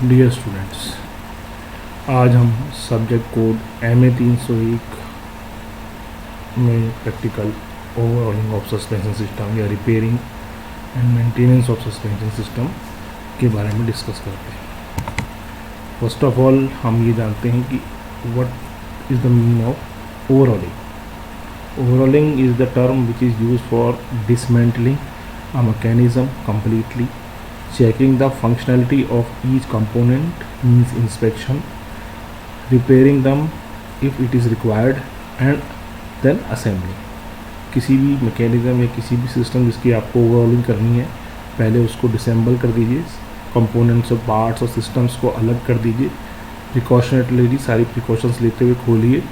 Dear students, आज हम subject code MA 301 में practical overhauling of suspension system या repairing and maintenance of suspension system के बारे में डिस्कस करते हैं। फर्स्ट ऑफ ऑल हम ये जानते हैं कि what is the meaning of overhauling. Overhauling is the term which is used for dismantling a mechanism completely. Checking the functionality of each component means inspection, repairing them if it is required, and then assembly. किसी भी mechanism या किसी भी system जिसकी आपको overhauling करनी है, पहले उसको डिसेंबल कर दीजिए, कंपोनेंट्स और पार्ट्स और सिस्टम्स को अलग कर दीजिए, प्रिकॉशनली सारी प्रिकॉशंस लेते हुए खोलिए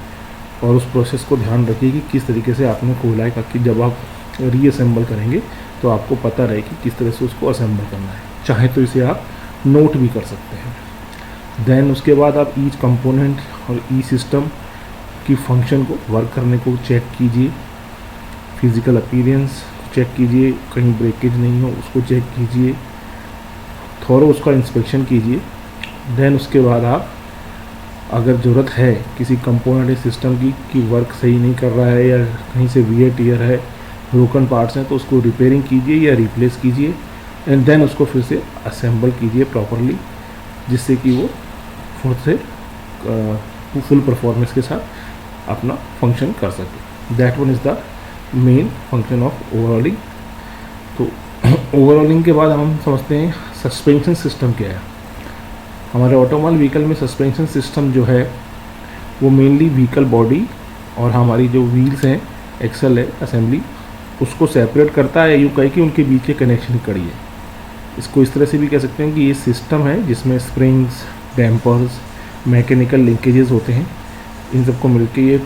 और उस प्रोसेस को ध्यान रखिए कि किस तरीके से आपने खोला है, ताकि जब आप रीअसेंबल करेंगे तो आपको पता रहे कि किस तरह से उसको असेंबल करना है। चाहे तो इसे आप नोट भी कर सकते हैं। देन उसके बाद आप ईच कंपोनेंट और ई सिस्टम की फंक्शन को वर्क करने को चेक कीजिए, फिज़िकल अपीयरेंस चेक कीजिए, कहीं ब्रेकेज नहीं हो उसको चेक कीजिए, थोड़ा उसका इंस्पेक्शन कीजिए। देन उसके बाद आप अगर ज़रूरत है किसी कंपोनेंट या सिस्टम की कि वर्क सही नहीं कर रहा है या कहीं से वियर टियर है, ब्रोकन पार्ट्स हैं, तो उसको रिपेयरिंग कीजिए या रिप्लेस कीजिए एंड देन उसको फिर से असेंबल कीजिए प्रॉपरली, जिससे कि वो फिर से फुल परफॉर्मेंस के साथ अपना फंक्शन कर सके। That one is the main function of overhauling. तो ओवरऑलिंग के बाद हम समझते हैं सस्पेंशन सिस्टम क्या है। हमारे ऑटोमोबाइल व्हीकल में सस्पेंशन सिस्टम जो है वो मेनली व्हीकल बॉडी और हमारी जो व्हील्स हैं, एक्सल है, असेंबली, उसको सेपरेट करता है। यूँ कहे कि उनके बीच के कनेक्शन कड़ी है। इसको इस तरह से भी कह सकते हैं कि ये सिस्टम है जिसमें स्प्रिंग्स, डैम्पर्स, मैकेनिकल लिंकेजेस होते हैं। इन सबको मिलके ये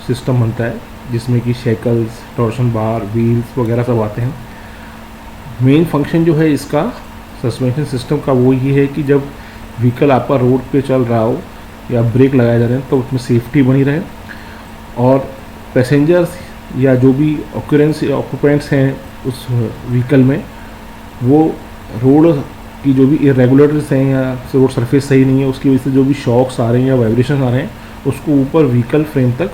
सिस्टम बनता है जिसमें कि शेकल्स, टॉर्शन बार, व्हील्स वगैरह सब आते हैं। मेन फंक्शन जो है इसका सस्पेंशन सिस्टम का वो ये है कि जब व्हीकल आपका रोड पे चल रहा हो या ब्रेक लगाए जा रहे हैं तो उसमें सेफ्टी बनी रहे और पैसेंजर्स या जो भी ऑक्यूपेंट्स हैं उस व्हीकल में, वो रोड की जो भी इरेगुलेटर्स हैं या रोड सरफेस सही नहीं है उसकी वजह से जो भी शॉक्स आ रहे हैं या वाइब्रेशन आ रहे हैं उसको ऊपर व्हीकल फ्रेम तक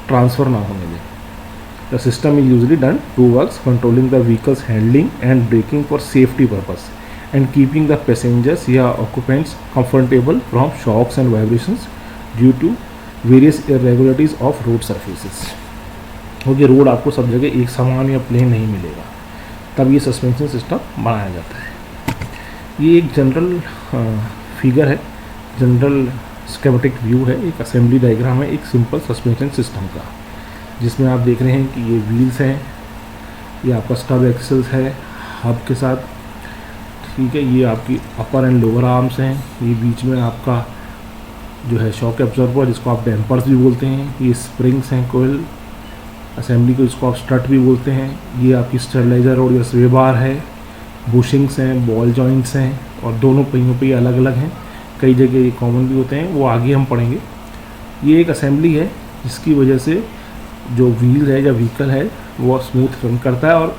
ट्रांसफ़र ना होने दें। The system is usually done to works controlling the vehicles handling and braking for safety purpose and keeping the passengers या occupants comfortable from shocks and vibrations due to various irregularities of road surfaces. क्योंकि road आपको सब जगह एक समान या plane नहीं मिलेगा, तब ये सस्पेंशन सिस्टम बनाया जाता है। ये एक जनरल फिगर है, जनरल स्कीमेटिक व्यू है, एक असेंबली डायग्राम है एक सिंपल सस्पेंशन सिस्टम का, जिसमें आप देख रहे हैं कि ये व्हील्स हैं, ये आपका स्टब एक्सेल्स है हब के साथ, ठीक है, ये आपकी अपर एंड लोअर आर्म्स हैं, ये बीच में आपका जो है शॉक एब्जॉर्बर जिसको आप डैम्पर्स भी बोलते हैं, ये स्प्रिंग्स हैं, कोयल असेंबली को इसको आप स्ट्रट भी बोलते हैं, ये आपकी स्टेबलाइजर रोड या स्वे बार है, बुशिंग्स हैं, बॉल जॉइंट्स हैं और दोनों पहियों पे ये अलग अलग हैं, कई जगह ये कॉमन भी होते हैं, वो आगे हम पढ़ेंगे। ये एक असेंबली है जिसकी वजह से जो व्हील है या व्हीकल है वो स्मूथ रन करता है और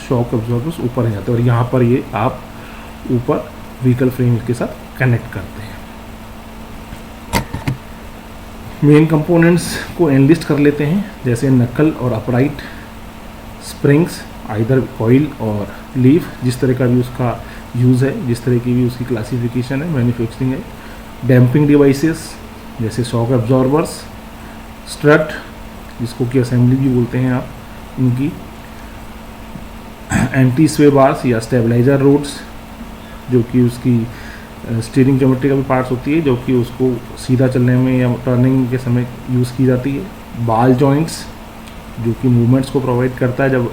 शॉक एब्जॉर्बर्स ऊपर आ जाते हैं और यहाँ पर ये आप ऊपर व्हीकल फ्रेम के साथ कनेक्ट करते हैं। मेन कंपोनेंट्स को एनलिस्ट कर लेते हैं, जैसे नकल और अपराइट, स्प्रिंग्स, आइदर कॉइल और लीफ, जिस तरह का भी उसका यूज़ है, जिस तरह की भी उसकी क्लासिफिकेशन है, मैन्युफैक्चरिंग है, डैम्पिंग डिवाइसेस जैसे शॉक एब्जॉर्बर्स, स्ट्रट जिसको कि असेंबली भी बोलते हैं आप, इनकी एंटी स्वे बार्स या स्टेबलाइजर रोड्स जो कि उसकी स्टीयरिंग ज्योमेट्री का भी पार्ट्स होती है, जो कि उसको सीधा चलने में या टर्निंग के समय यूज़ की जाती है, बाल जॉइंट्स जो कि मूवमेंट्स को प्रोवाइड करता है, जब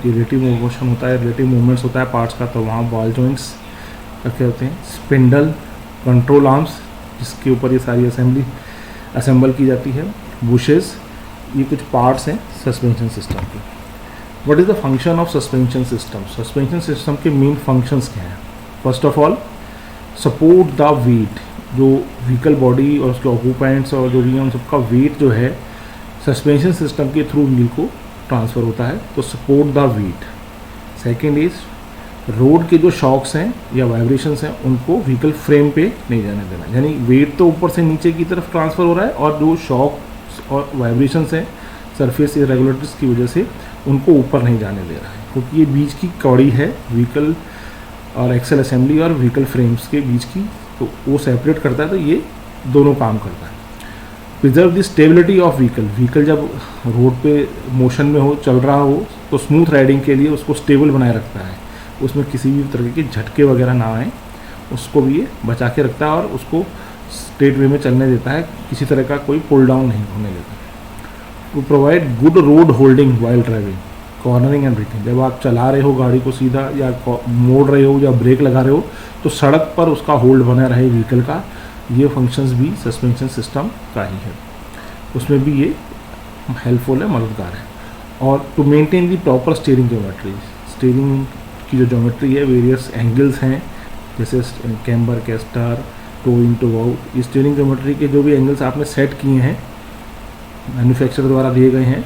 रिलेटिव मोशन होता है, रिलेटिव मूवमेंट्स होता है पार्ट्स का, तो वहाँ बाल जॉइंट्स रखे होते हैं, स्पिंडल, कंट्रोल आर्म्स जिसके ऊपर ये सारी असेंबल की जाती है, बुशेस, ये कुछ पार्ट्स हैं सस्पेंशन सिस्टम के। What is the function of suspension system? Suspension system के मेन फंक्शंस क्या हैं? First of all support the weight, जो व्हीकल बॉडी और उसके ऑक्यूपेंट्स और जो भी हैं उन सबका वेट जो है सस्पेंशन सिस्टम के थ्रू व्हील को ट्रांसफ़र होता है, तो support the weight. Second is road के जो शॉक्स हैं या वाइब्रेशंस हैं उनको व्हीकल फ्रेम पे नहीं जाने देना, यानी वेट तो ऊपर से नीचे की तरफ ट्रांसफ़र हो रहा है और जो शॉक्स और वाइब्रेशंस हैं सरफेस इरेगुलेटर्स की वजह से उनको ऊपर नहीं जाने दे रहा है, क्योंकि ये बीच की कड़ी है व्हीकल और एक्सेल असेंबली और व्हीकल फ्रेम्स के बीच की, तो वो सेपरेट करता है, तो ये दोनों काम करता है। Preserve the stability of vehicle जब रोड पे मोशन में हो, चल रहा हो, तो स्मूथ राइडिंग के लिए उसको स्टेबल बनाए रखता है, उसमें किसी भी तरह के झटके वगैरह ना आए, उसको भी ये बचा के रखता है और उसको स्ट्रेट वे में चलने देता है, किसी तरह का कोई पुल डाउन नहीं होने देता। To provide good road holding while driving, cornering and braking, जब आप चला रहे हो गाड़ी को सीधा या मोड़ रहे हो या ब्रेक लगा रहे हो तो सड़क पर उसका होल्ड बना रहे व्हीकल का, ये फंक्शंस भी सस्पेंशन सिस्टम का ही है, उसमें भी ये हेल्पफुल है, मददगार है। और to maintain the proper steering geometry, steering की जो ज्योमेट्री है, वेरियस एंगल्स हैं जैसे camber, caster, toe in, toe out, ये स्टीयरिंग ज्योमेट्री के जो भी एंगल्स आपने सेट किए हैं मैन्युफैक्चरर द्वारा दिए गए हैं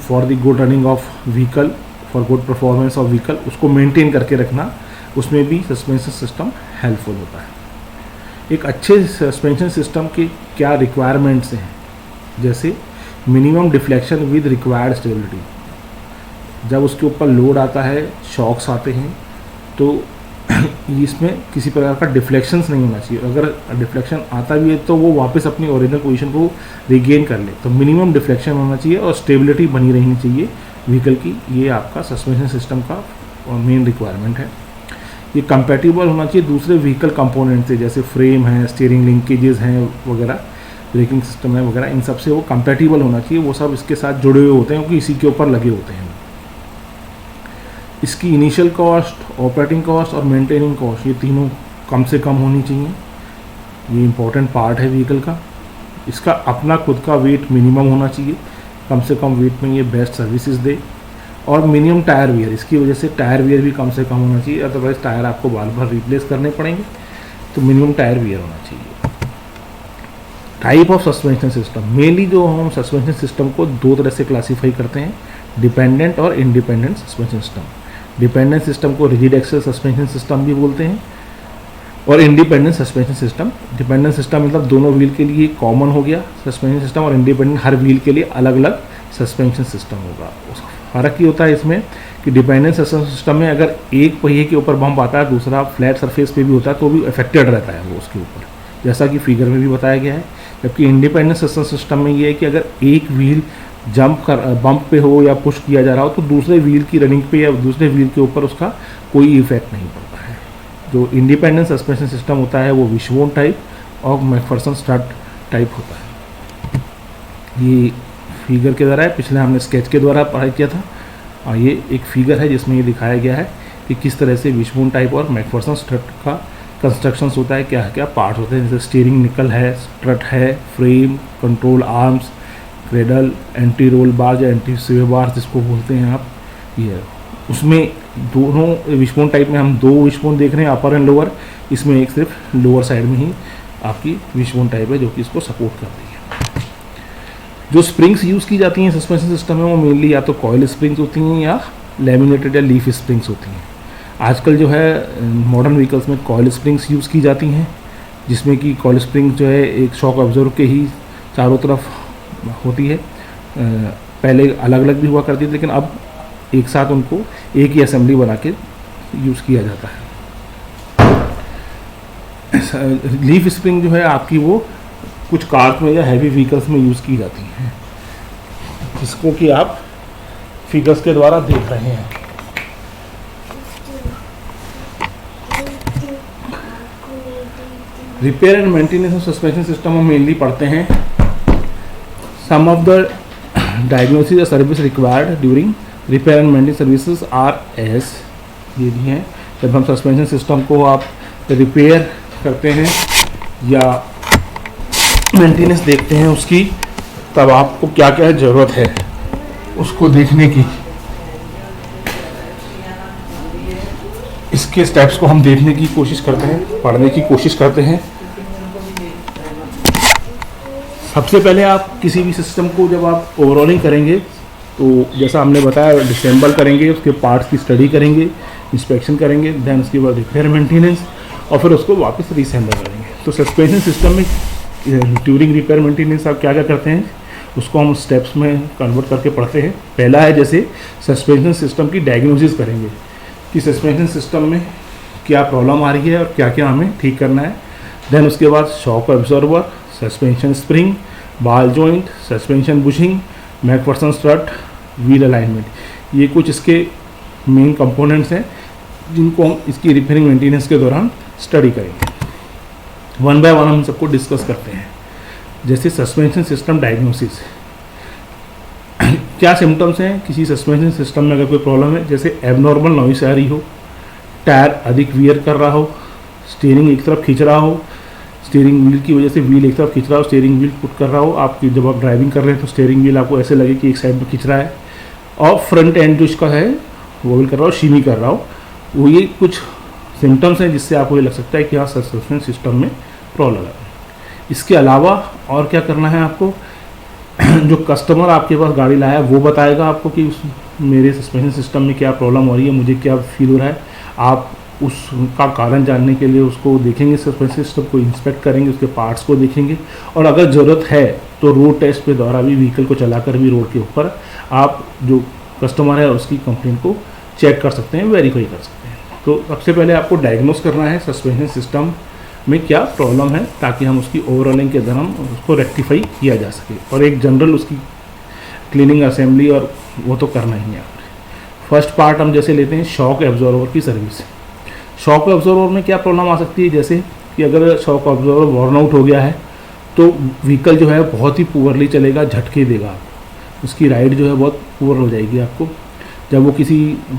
for the good running of vehicle, for good performance of vehicle, उसको मेंटेन करके रखना, उसमें भी सस्पेंशन सिस्टम हेल्पफुल होता है। एक अच्छे सस्पेंशन सिस्टम के क्या रिक्वायरमेंट्स हैं, जैसे minimum deflection with required stability, जब उसके ऊपर लोड आता है, शॉक्स आते हैं, तो इसमें किसी प्रकार का डिफ्लेक्शंस नहीं होना चाहिए, अगर डिफ्लेक्शन आता भी है तो वो वापस अपनी ओरिजिनल पोजीशन को रिगेन कर ले, तो मिनिमम डिफ्लेक्शन होना चाहिए और स्टेबिलिटी बनी रहनी चाहिए व्हीकल की, ये आपका सस्पेंशन सिस्टम का मेन रिक्वायरमेंट है। ये कंपैटिबल होना चाहिए दूसरे व्हीकल कंपोनेंट से, जैसे फ्रेम है, स्टीयरिंग लिंकेजेस हैं वगैरह, ब्रेकिंग सिस्टम है वगैरह, इन सब से वो कंपैटिबल होना चाहिए, वो सब इसके साथ जुड़े हुए होते हैं क्योंकि इसी के ऊपर लगे होते हैं। इसकी इनिशियल कॉस्ट, ऑपरेटिंग कॉस्ट और मेंटेनिंग कॉस्ट, ये तीनों कम से कम होनी चाहिए, ये इंपॉर्टेंट पार्ट है व्हीकल का। इसका अपना खुद का वेट मिनिमम होना चाहिए, कम से कम वेट में ये बेस्ट सर्विसेज दे, और मिनिमम टायर वियर, इसकी वजह से टायर वियर भी कम से कम होना चाहिए, अदरवाइज टायर आपको बार बार रिप्लेस करने पड़ेंगे, तो मिनिमम टायर वियर होना चाहिए। Type of suspension system, mainly जो हम सस्पेंशन सिस्टम को दो तरह से क्लासीफाई करते हैं, डिपेंडेंट और independent suspension system. Dependent system को रिजिड एक्सल सस्पेंशन सिस्टम भी बोलते हैं, और independent suspension system, dependent system मतलब दोनों व्हील के लिए कॉमन हो गया सस्पेंशन सिस्टम, और इंडिपेंडेंट हर व्हील के लिए अलग अलग सस्पेंशन सिस्टम होगा। उसका फ़र्क ये होता है इसमें कि डिपेंडेंट सस्पेंशन सिस्टम में अगर एक पहिए के ऊपर बम्प आता है, दूसरा फ्लैट सरफेस पे भी होता है, तो भी अफेक्टेड रहता है वो उसके ऊपर, जैसा कि फिगर में भी बताया गया है। जबकि इंडिपेंडेंट सस्पेंशन सिस्टम में ये है कि अगर एक व्हील बम्प पे हो या पुश किया जा रहा हो, तो दूसरे व्हील की रनिंग पे या दूसरे व्हील के ऊपर उसका कोई इफेक्ट नहीं पड़ता है। जो इंडिपेंडेंट सस्पेंशन सिस्टम होता है वो विशबोन टाइप और मैकफरसन स्टड टाइप होता है। ये फिगर के द्वारा है, पिछले हमने स्केच के द्वारा पढ़ाई किया था, और ये एक फिगर है जिसमें ये दिखाया गया है कि किस तरह से विशबोन टाइप और मैकफरसन स्टड का कंस्ट्रक्शंस होता है, क्या क्या पार्ट होते हैं, जैसे स्टीयरिंग निकल है, स्ट्रट है, frame, control arms, cradle, anti roll bar या एंटी स्वे बार जिसको बोलते हैं आप, ये है। उसमें दोनों विशबोन टाइप में हम दो विशबोन देख रहे हैं, अपर एंड लोअर, इसमें एक सिर्फ लोअर साइड में ही आपकी विशबोन टाइप है जो कि इसको सपोर्ट करती है। जो स्प्रिंग्स यूज़ की जाती हैं सस्पेंशन सिस्टम में, वो मेनली या तो कॉयल स्प्रिंग्स होती हैं या लैमिनेटेड या लीफ स्प्रिंग्स होती हैं। आजकल जो है मॉडर्न व्हीकल्स में कॉयल स्प्रिंग्स यूज़ की जाती हैं, जिसमें कि कॉयल स्प्रिंग जो है एक शॉक ऑब्जर्व के ही चारों तरफ होती है। पहले अलग अलग भी हुआ करती थी, लेकिन अब एक साथ उनको एक ही असेंबली बना के यूज़ किया जाता है। लीफ स्प्रिंग जो है आपकी वो कुछ कार्स में या हैवी व्हीकल्स में यूज़ की जाती हैं, जिसको कि आप फिगर्स के द्वारा देख रहे हैं। Repair and maintenance of suspension system हम मेनली पढ़ते हैं। सम ऑफ द डायग्नोसिस या service required during repair and maintenance services R S, ये भी हैं। जब हम सस्पेंशन सिस्टम को आप रिपेयर करते हैं या मेंटेनेंस देखते हैं उसकी, तब आपको क्या क्या ज़रूरत है उसको देखने की, इसके स्टेप्स को हम देखने की कोशिश करते हैं, पढ़ने की कोशिश करते हैं। सबसे पहले आप किसी भी सिस्टम को जब आप ओवरऑलिंग करेंगे, तो जैसा हमने बताया डिसेंबल करेंगे, उसके पार्ट्स की स्टडी करेंगे, इंस्पेक्शन करेंगे, देन उसके बाद रिपेयर मेंटेनेंस, और फिर उसको वापस रीसेंबर करेंगे। तो सस्पेंशन सिस्टम में ड्यूरिंग रिपेयर मेंटेनेंस आप क्या क्या करते हैं, उसको हम स्टेप्स में कन्वर्ट करके पढ़ते हैं। पहला है जैसे सस्पेंशन सिस्टम की डायग्नोसिस करेंगे कि सस्पेंशन सिस्टम में क्या प्रॉब्लम आ रही है और क्या क्या हमें ठीक करना है। देन उसके बाद शॉक एब्जॉर्बर, सस्पेंशन स्प्रिंग, बाल joint, suspension bushing, Macpherson strut, wheel alignment, ये कुछ इसके मेन कंपोनेंट्स हैं जिनको हम इसकी रिपेयरिंग मेंटेनेंस के दौरान स्टडी करेंगे। वन बाय वन हम सबको डिस्कस करते हैं। जैसे सस्पेंशन सिस्टम डायग्नोसिस, क्या सिम्टम्स हैं किसी सस्पेंशन सिस्टम में अगर कोई प्रॉब्लम है, जैसे एबनॉर्मल नॉइस आ रही हो, टायर अधिक वियर कर रहा हो, स्टीयरिंग एक तरफ खींच रहा हो, स्टीयरिंग व्हील की वजह से व्हील एक तरफ खींच रहा हो, स्टीयरिंग व्हील पुट कर रहा हो, आपकी जब आप ड्राइविंग कर रहे हैं तो स्टीयरिंग व्हील आपको ऐसे लगे कि एक साइड में खींच रहा है, और फ्रंट एंड जो इसका है वो व्हील कर रहा हो, शीमी कर रहा हो, वो ये कुछ सिम्टम्स हैं जिससे आपको ये लग सकता है कि हाँ सस्पेंशन सिस्टम में प्रॉब्लम है। इसके अलावा और क्या करना है आपको, जो कस्टमर आपके पास गाड़ी लाया है वो बताएगा आपको कि मेरे सस्पेंशन सिस्टम में क्या प्रॉब्लम हो रही है, मुझे क्या फील हो रहा है। आप उसका कारण जानने के लिए उसको देखेंगे, सस्पेंशन सिस्टम को इंस्पेक्ट करेंगे, उसके पार्ट्स को देखेंगे, और अगर ज़रूरत है तो रोड टेस्ट के द्वारा भी व्हीकल को चलाकर भी रोड के ऊपर आप जो कस्टमर है उसकी कंप्लेंट को चेक कर सकते हैं, वेरीफाई कर सकते हैं। तो सबसे पहले आपको डायग्नोस करना है सस्पेंशन सिस्टम में क्या प्रॉब्लम है, ताकि हम उसकी ओवरऑलिंग के दौरान उसको रेक्टिफाई किया जा सके, और एक जनरल उसकी क्लीनिंग असेंबली और वो तो करना ही है। फर्स्ट पार्ट हम जैसे लेते हैं शॉक एब्जॉर्बर की सर्विस। शॉक एब्जॉर्बर में क्या प्रॉब्लम आ सकती है, जैसे कि अगर शॉक एब्जॉर्बर वॉर्न आउट हो गया है तो व्हीकल जो है बहुत ही पुअरली चलेगा, झटके देगा आपको, उसकी राइड जो है बहुत पुअर हो जाएगी आपको। जब वो किसी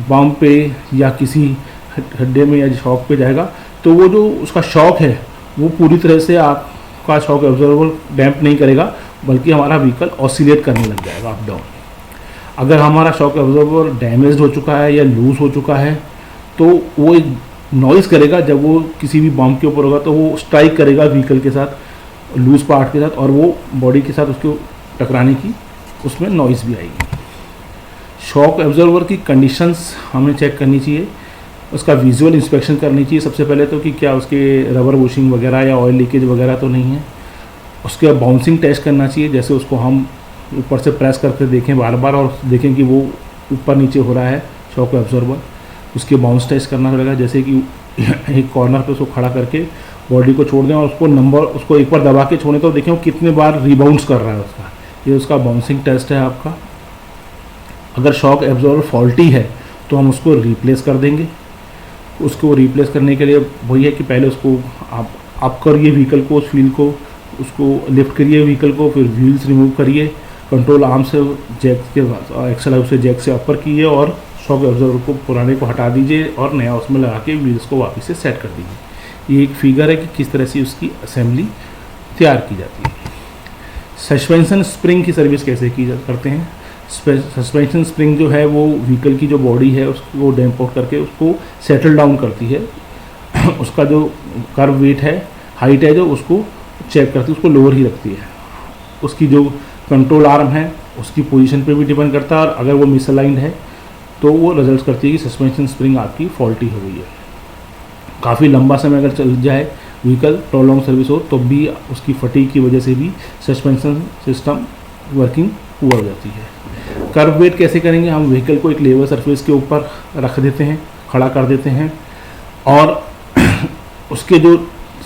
बम्प पे या किसी खड्डे में या शॉक पे जाएगा तो वो जो उसका शॉक है वो पूरी तरह से आपका शॉक एब्जॉर्बर डैम्प नहीं करेगा, बल्कि हमारा व्हीकल ऑसिलेट करने लग जाएगा अप डाउन। अगर हमारा शॉक एब्जॉर्बर डैमेज हो चुका है या लूज हो चुका है तो वो एक नॉइज़ करेगा, जब वो किसी भी बम्प के ऊपर होगा तो वो स्ट्राइक करेगा व्हीकल के साथ, लूज पार्ट के साथ, और वो बॉडी के साथ उसको टकराने की उसमें नॉइज़ भी आएगी। शॉक एब्जॉर्बर की कंडीशंस हमें चेक करनी चाहिए, उसका विजुअल इंस्पेक्शन करनी चाहिए सबसे पहले तो, कि क्या उसके रबर बुशिंग वगैरह या ऑयल लीकेज वगैरह तो नहीं है। उसके बाद बाउंसिंग टेस्ट करना चाहिए, जैसे उसको हम ऊपर से प्रेस करके देखें बार बार और देखें कि वो ऊपर नीचे हो रहा है शॉक एब्जॉर्बर। उसके बाउंस टेस्ट करना पड़ेगा, जैसे कि एक कॉर्नर पे उसको खड़ा करके बॉडी को छोड़ दें और उसको एक बार दबा के छोड़ें तो देखें वो कितने बार रिबाउंड्स कर रहा है उसका, ये उसका बाउंसिंग टेस्ट है आपका। अगर शॉक एब्जॉर्बर फॉल्टी है तो हम उसको रिप्लेस कर देंगे। उसको रिप्लेस करने के लिए वही है कि पहले उसको आप करिए व्हीकल को, उस व्हील को उसको लिफ्ट करिए व्हीकल को, फिर व्हील्स रिमूव करिए, कंट्रोल आर्म से जैक के एक्सल हाउस से जैक से अपर कीजिए और शॉक एब्जॉर्बर को पुराने को हटा दीजिए और नया उसमें लगा के व्हील्स को वापस से सेट कर दीजिए। ये एक फिगर है कि किस तरह से उसकी असेंबली तैयार की जाती है। सस्पेंशन स्प्रिंग की सर्विस कैसे करते हैं। सस्पेंशन स्प्रिंग जो है वो व्हीकल की जो बॉडी है उसको डैम्प आउट करके उसको सेटल डाउन करती है। उसका जो कर्व वेट है, हाइट है, जो उसको चेक करती है, उसको लोअर ही रखती है। उसकी जो कंट्रोल आर्म है उसकी पोजीशन पे भी डिपेंड करता है, और अगर वो मिसअलाइंड है तो वो रिजल्ट करती है कि सस्पेंशन स्प्रिंग आपकी फॉल्टी हो गई है। काफ़ी लंबा समय अगर चल जाए व्हीकल, प्रोलॉन्ग सर्विस हो, तो भी उसकी फटीग की वजह से भी सस्पेंशन सिस्टम वर्किंग पुअर हो जाती है। कर्व वेट कैसे करेंगे, हम व्हीकल को एक लेवल सरफेस के ऊपर रख देते हैं, खड़ा कर देते हैं, और उसके जो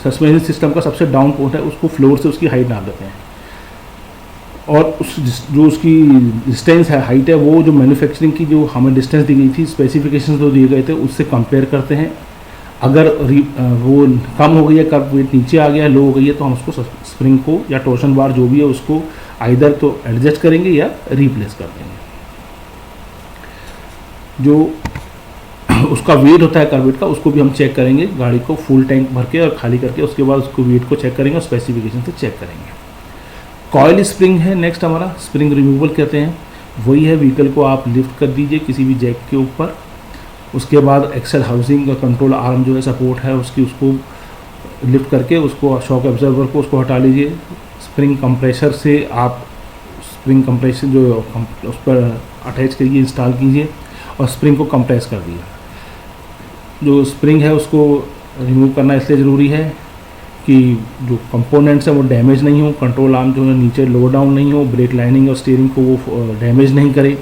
सस्पेंशन सिस्टम का सबसे डाउन पॉइंट है उसको फ्लोर से उसकी हाइट नाप देते हैं, और जो उसकी डिस्टेंस है, हाइट है, वो जो मैन्युफैक्चरिंग की जो हमें डिस्टेंस दी गई थी, स्पेसिफिकेशन जो दिए गए थे उससे कंपेयर करते हैं। अगर वो कम हो गई है, कर्व वेट नीचे आ गया है, लो हो गई है, तो हम उसको स्प्रिंग को या टोर्शन बार जो भी है उसको आइदर तो एडजस्ट करेंगे या रिप्लेस कर देंगे। जो उसका वेट होता है कर्व वेट का, उसको भी हम चेक करेंगे, गाड़ी को फुल टैंक भर के और खाली करके उसके बाद उसको वेट को चेक करेंगे और स्पेसिफिकेशन से चेक करेंगे। कॉयल स्प्रिंग है नेक्स्ट हमारा, स्प्रिंग रिमूवल कहते हैं। वही है, व्हीकल को आप लिफ्ट कर दीजिए किसी भी जैक के ऊपर, उसके बाद एक्सल हाउसिंग और कंट्रोल आर्म जो है सपोर्ट है उसकी, उसको लिफ्ट करके उसको शॉक एब्जॉर्बर को उसको हटा लीजिए। स्प्रिंग कंप्रेसर से आप स्प्रिंग कंप्रेसर जो उस पर अटैच करिए, इंस्टॉल कीजिए और स्प्रिंग को कंप्रेस कर दिया। जो स्प्रिंग है उसको रिमूव करना इसलिए ज़रूरी है कि जो कंपोनेंट्स हैं वो डैमेज नहीं हो, कंट्रोल आर्म जो है नीचे लो डाउन नहीं हो, ब्रेक लाइनिंग और स्टीयरिंग को वो डैमेज नहीं करे।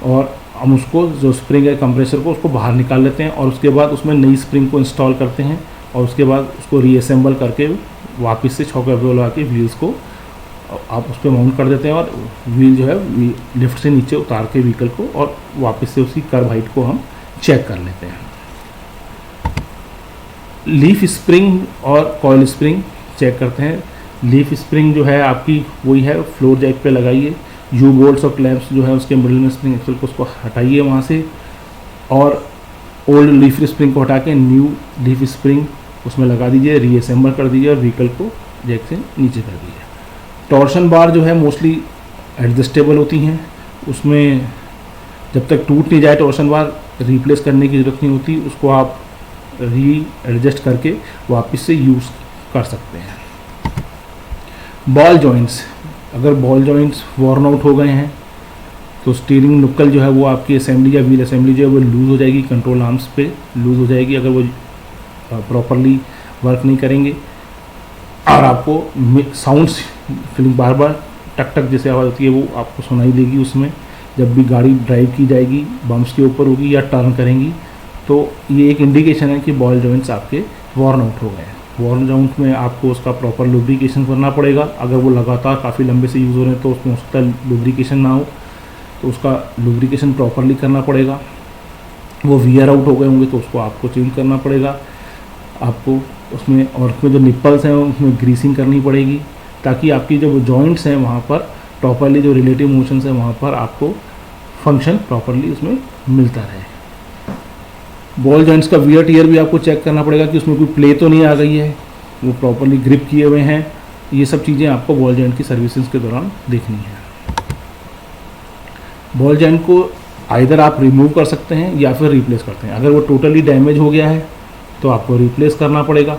और हम उसको जो स्प्रिंग है कंप्रेसर को उसको बाहर निकाल लेते हैं और उसके बाद उसमें नई स्प्रिंग को इंस्टॉल करते हैं और उसके बाद उसको रीअसेंबल करके वापस से शॉक एब्जॉर्बर लगा के व्हील्स को आप उस पर माउंट कर देते हैं और व्हील जो है लिफ्ट से नीचे उतार के व्हीकल को और वापस से उसकी कर्व हाइट को हम चेक कर लेते हैं। लीफ स्प्रिंग और कॉइल स्प्रिंग चेक करते हैं। लीफ स्प्रिंग जो है आपकी वही है, फ्लोर जैक पे लगाइए। यू बोल्ट्स और क्लैंप्स जो है उसके मिडिल में स्प्रिंग एक्सल को उसको हटाइए वहाँ से और ओल्ड लीफ स्प्रिंग को हटा के न्यू लीफ स्प्रिंग उसमें लगा दीजिए, रीअसेंबल कर दीजिए और व्हीकल को जैक से नीचे कर दीजिए। टॉर्शन बार जो है मोस्टली एडजस्टेबल होती हैं, उसमें जब तक टूट नहीं जाए टॉर्शन बार रिप्लेस करने की ज़रूरत नहीं होती, उसको आप री एडजस्ट करके वापस से यूज़ कर सकते हैं। बॉल जॉइंट्स, अगर बॉल जॉइंट्स वॉर्न आउट हो गए हैं तो स्टीयरिंग नुक्कल जो है वो आपकी असेंबली या व्हील असेंबली जो है वो लूज़ हो जाएगी, कंट्रोल आर्म्स पे लूज़ हो जाएगी अगर वो प्रॉपरली वर्क नहीं करेंगे और आपको साउंड्स फीलिंग बार बार टक टक जैसे आवाज़ होती है वो आपको सुनाई देगी उसमें जब भी गाड़ी ड्राइव की जाएगी, बम्प्स के ऊपर होगी या टर्न करेंगी, तो ये एक इंडिकेशन है कि बॉल जॉइंट्स आपके वॉर्न आउट हो गए हैं। वॉर्न जॉइंट में आपको उसका प्रॉपर लुब्रिकेशन करना पड़ेगा। अगर वो लगातार काफ़ी लंबे से यूज़ हो रहे हैं तो उसमें उसका लुब्रिकेशन ना हो तो उसका लुब्रिकेशन प्रॉपरली करना पड़ेगा। वो वियर आउट हो गए होंगे तो उसको आपको चेंज करना पड़ेगा आपको उसमें, और उसमें जो निप्पल्स हैं उसमें ग्रीसिंग करनी पड़ेगी ताकि आपकी जो जॉइंट्स हैं वहाँ पर प्रॉपरली जो रिलेटिव मोशंस हैं वहाँ पर आपको फंक्शन प्रॉपरली उसमें मिलता रहे। बॉल जॉइंट्स का वियर टियर भी आपको चेक करना पड़ेगा कि उसमें कोई प्ले तो नहीं आ गई है, वो प्रॉपरली ग्रिप किए हुए हैं। ये सब चीज़ें आपको बॉल जॉइंट की सर्विसिंग के दौरान देखनी है। बॉल जॉइंट को आइदर आप रिमूव कर सकते हैं या फिर रिप्लेस करते हैं। अगर वो टोटली डैमेज हो गया है तो आपको रिप्लेस करना पड़ेगा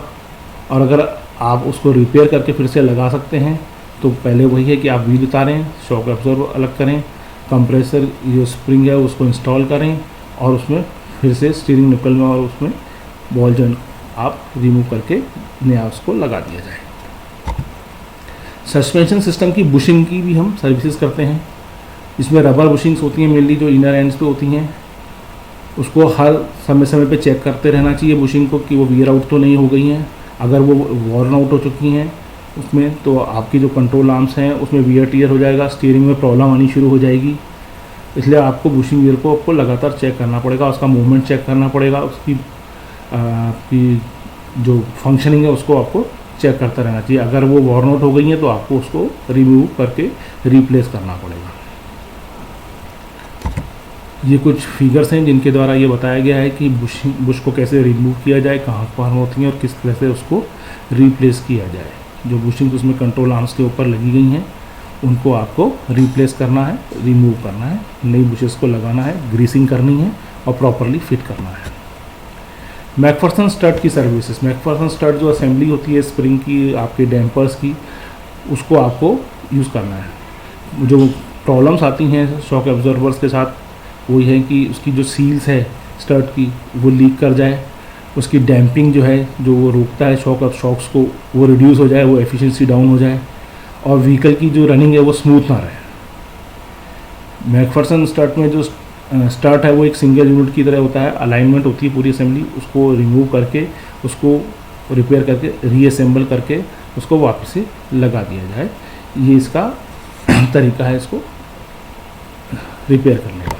और अगर आप उसको रिपेयर करके फिर से लगा सकते हैं तो पहले वही है कि आप व्हील उतारें, शॉक एब्जॉर्बर अलग करें, कंप्रेसर जो स्प्रिंग है उसको इंस्टॉल करें और उसमें फिर से स्टीयरिंग निकल में और उसमें बॉल जॉइंट आप रिमूव करके नया उसको लगा दिया जाए। सस्पेंशन सिस्टम की बुशिंग की भी हम सर्विसेज करते हैं। इसमें रबर बुशिंग्स होती हैं मेनली जो इनर एंड्स पे होती हैं, उसको हर समय समय पे चेक करते रहना चाहिए बुशिंग को कि वो वियर आउट तो नहीं हो गई हैं। अगर वो वॉर्न आउट हो चुकी हैं उसमें तो आपकी जो कंट्रोल आर्म्स हैं उसमें वियर टियर हो जाएगा, स्टीयरिंग में प्रॉब्लम आनी शुरू हो जाएगी। इसलिए आपको बुशिंग वियर को आपको लगातार चेक करना पड़ेगा, उसका मूवमेंट चेक करना पड़ेगा, उसकी आपकी जो फंक्शनिंग है उसको आपको चेक करता रहना चाहिए। अगर वो वॉर्न आउट हो गई हैं तो आपको उसको रिमूव करके रिप्लेस करना पड़ेगा। ये कुछ फिगर्स हैं जिनके द्वारा ये बताया गया है कि बुश को कैसे रिमूव किया जाए, कहाँ पर होती हैं और किस तरह से उसको रिप्लेस किया जाए। जो बुशिंग उसमें कंट्रोल आर्म्स के ऊपर लगी गई हैं उनको आपको रिप्लेस करना है, रिमूव करना है, नई बुशेस को लगाना है, ग्रीसिंग करनी है और प्रॉपरली फिट करना है। मैकफर्सन स्टड की सर्विसेज, मैकफर्सन स्टड जो असेंबली होती है स्प्रिंग की, आपके डैम्पर्स की, उसको आपको यूज़ करना है। जो प्रॉब्लम्स आती हैं शॉक एब्जॉर्बर्स के साथ वही है कि उसकी जो सील्स है स्टड की वो लीक कर जाए, उसकी डैम्पिंग जो है जो वो रोकता है शॉक्स को वो रिड्यूस हो जाए, वो एफिशिएंसी डाउन हो जाए और व्हीकल की जो रनिंग है वो स्मूथ ना रहे। मैकफर्सन स्टड में जो स्टार्ट है वो एक सिंगल यूनिट की तरह होता है, अलाइनमेंट होती है पूरी असेंबली, उसको रिमूव करके उसको रिपेयर करके रीअसेंबल करके उसको वापस से लगा दिया जाए। ये इसका तरीका है इसको रिपेयर करने का।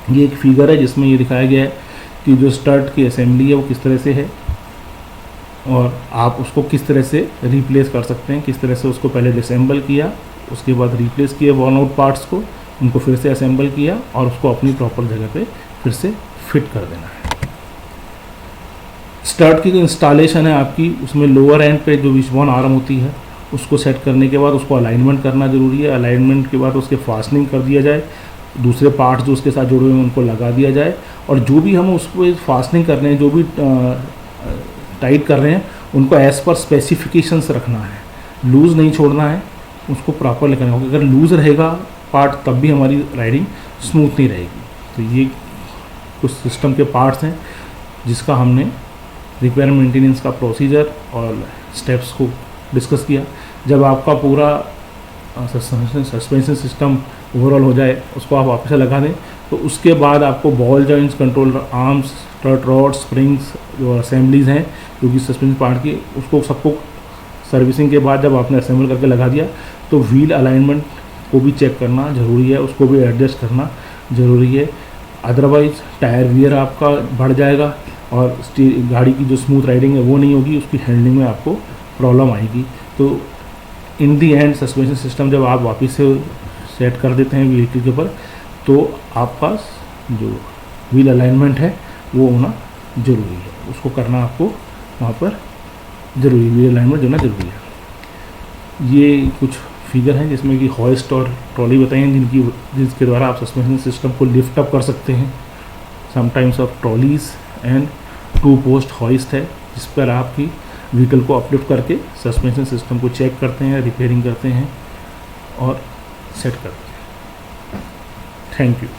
ये एक फिगर है जिसमें ये दिखाया गया है कि जो स्टड की असेंबली है वो किस तरह से है और आप उसको किस तरह से रिप्लेस कर सकते हैं, किस तरह से उसको पहले डिसेंबल किया, उसके बाद रिप्लेस किया वॉर्न आउट पार्ट्स को, उनको फिर से असेंबल किया और उसको अपनी प्रॉपर जगह पे फिर से फिट कर देना है। स्टड की जो इंस्टॉलेशन है आपकी उसमें लोअर एंड पे जो विशबोन आर्म होती है उसको सेट करने के बाद उसको अलाइनमेंट करना ज़रूरी है। अलाइनमेंट के बाद उसके फास्टनिंग कर दिया जाए, दूसरे पार्ट्स जो उसके साथ जुड़े हुए हैं उनको लगा दिया जाए और जो भी हम उसको फास्टनिंग कर रहे हैं, जो भी टाइट कर रहे हैं उनको एज़ पर स्पेसिफिकेशंस रखना है, लूज़ नहीं छोड़ना है, उसको प्रॉपर लिखना होगा। अगर लूज़ रहेगा पार्ट तब भी हमारी राइडिंग स्मूथ नहीं रहेगी। तो ये कुछ सिस्टम के पार्ट्स हैं जिसका हमने रिपेयर मेंटेनेंस का प्रोसीजर और स्टेप्स को डिस्कस किया। जब आपका पूरा सस्पेंशन सिस्टम ओवरऑल हो जाए, उसको आप वापस से लगा दें, तो उसके बाद आपको ball joints, control arms, stud rod, springs, जो असेंबलीज हैं क्योंकि सस्पेंशन पार्ट की, उसको सबको सर्विसिंग के बाद जब आपने असेंबल करके लगा दिया, तो व्हील अलाइनमेंट को भी चेक करना ज़रूरी है, उसको भी एडजस्ट करना ज़रूरी है। अदरवाइज़ टायर वियर आपका बढ़ जाएगा और गाड़ी की जो स्मूथ राइडिंग है वो नहीं होगी, उसकी हैंडलिंग में आपको प्रॉब्लम आएगी। तो इन दी एंड सस्पेंशन सिस्टम जब आप वापस से सेट कर देते हैं व्हीकल के ऊपर, तो आपका जो व्हील अलाइनमेंट है वो होना ज़रूरी है, उसको करना आपको वहाँ पर ज़रूरी, व्हील अलाइनमेंट होना ज़रूरी है। ये कुछ फिगर हैं जिसमें कि हॉइस्ट और ट्रॉली बताई हैं जिसके द्वारा आप सस्पेंशन सिस्टम को लिफ्ट अप कर सकते हैं। Sometimes of trolleys and 2 post hoist है जिस पर आपकी व्हीकल को अपलिफ्ट करके सस्पेंशन सिस्टम को चेक करते हैं, रिपेयरिंग करते हैं और सेट करते हैं। Thank you.